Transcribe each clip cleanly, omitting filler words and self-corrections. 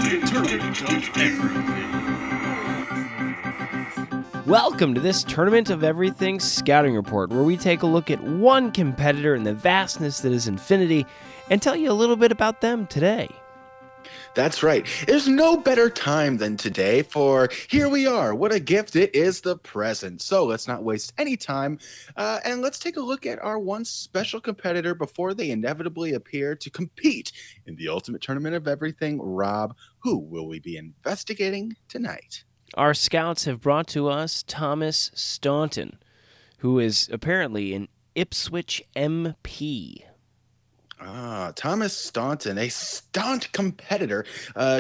ultimate tournament of everything. Welcome to this Tournament of Everything scouting report, where we take a look at one competitor in the vastness that is Infinity and tell you a little bit about them today. That's right. There's no better time than today, for here we are. What a gift it is, the present. So let's not waste any time, and let's take a look at our one special competitor before they inevitably appear to compete in the ultimate tournament of everything. Rob, who will we be investigating tonight? Our scouts have brought to us Thomas Staunton, who is apparently an Ipswich MP. Thomas Staunton, a staunch competitor,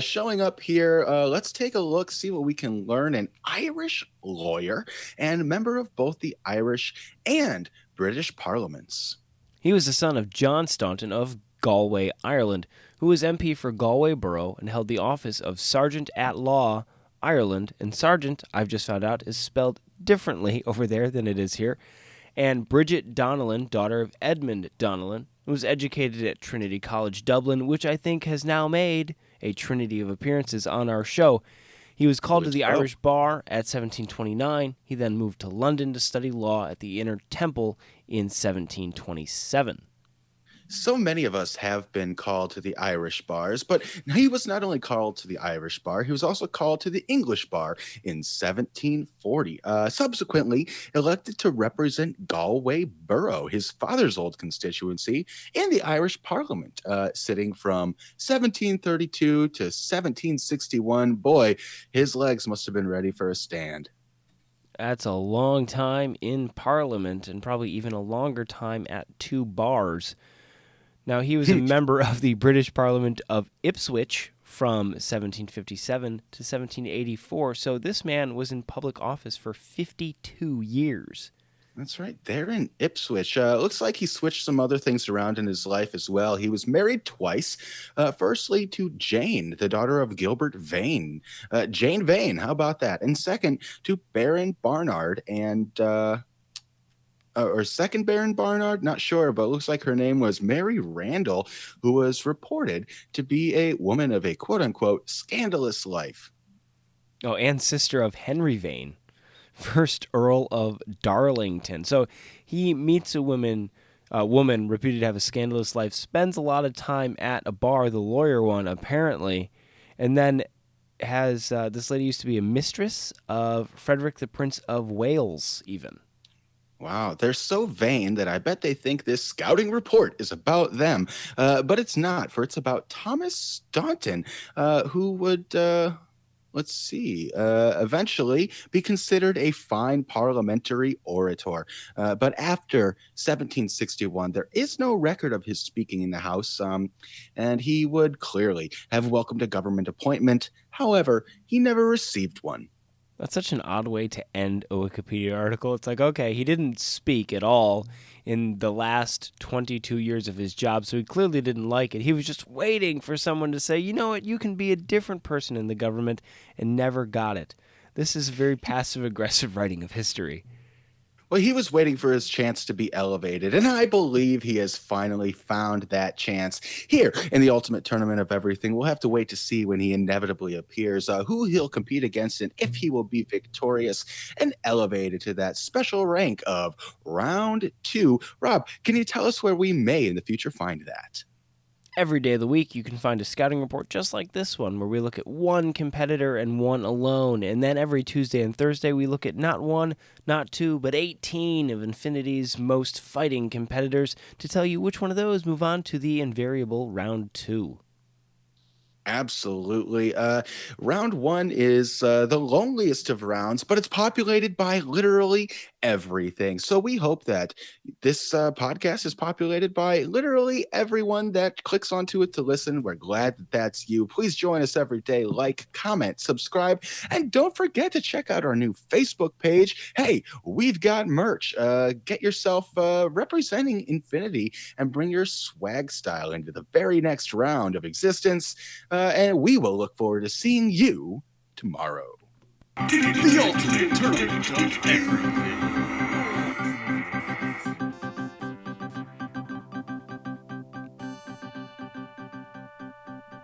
showing up here. Let's take a look, see what we can learn. An Irish lawyer and member of both the Irish and British parliaments. He was the son of John Staunton of Galway, Ireland, who was MP for Galway Borough and held the office of Sergeant at Law, Ireland. And Sergeant, I've just found out, is spelled differently over there than it is here. And Bridget Donnellan, daughter of Edmund Donnellan, was educated at Trinity College, Dublin, which I think has now made a trinity of appearances on our show. He was called to the Irish bar at 1729. He then moved to London to study law at the Inner Temple in 1727. So many of us have been called to the Irish bars, but he was not only called to the Irish bar, he was also called to the English bar in 1740. Subsequently elected to represent Galway Borough, his father's old constituency, in the Irish Parliament, sitting from 1732 to 1761. Boy, his legs must have been ready for a stand. That's a long time in Parliament, and probably even a longer time at two bars. Now, he was a member of the British Parliament of Ipswich from 1757 to 1784, so this man was in public office for 52 years. That's right. There in Ipswich. Looks like he switched some other things around in his life as well. He was married twice. Firstly, to Jane, the daughter of Gilbert Vane. Jane Vane, how about that? And second, to Baron Barnard or second Baron Barnard, not sure, but it looks like her name was Mary Randall, who was reported to be a woman of a quote-unquote scandalous life. Oh, and sister of Henry Vane, first Earl of Darlington. So he meets a woman reputed to have a scandalous life, spends a lot of time at a bar, the lawyer one, apparently, and then has this lady used to be a mistress of Frederick the Prince of Wales, even. Wow, they're so vain that I bet they think this scouting report is about them. But it's not, for it's about Thomas Staunton, who would, eventually be considered a fine parliamentary orator. But after 1761, there is no record of his speaking in the House, and he would clearly have welcomed a government appointment. However, he never received one. That's such an odd way to end a Wikipedia article. It's like, okay, he didn't speak at all in the last 22 years of his job, so he clearly didn't like it. He was just waiting for someone to say, you know what, you can be a different person in the government, and never got it. This is very passive-aggressive writing of history. Well, he was waiting for his chance to be elevated, and I believe he has finally found that chance here in the ultimate tournament of everything. We'll have to wait to see when he inevitably appears, who he'll compete against, and if he will be victorious and elevated to that special rank of round 2. Rob, can you tell us where we may in the future find that? Every day of the week, you can find a scouting report just like this one, where we look at one competitor and one alone. And then every Tuesday and Thursday, we look at not one, not two, but 18 of Infinity's most fighting competitors to tell you which one of those move on to the invariable round 2. Absolutely. Round 1 is the loneliest of rounds, but it's populated by literally everything. So we hope that this podcast is populated by literally everyone that clicks onto it to listen. We're glad that that's you. Please join us every day. Like, comment, subscribe, and don't forget to check out our new Facebook page. Hey, we've got merch. Get yourself representing Infinity and bring your swag style into the very next round of existence. And we will look forward to seeing you tomorrow. The ultimate tournament of everything.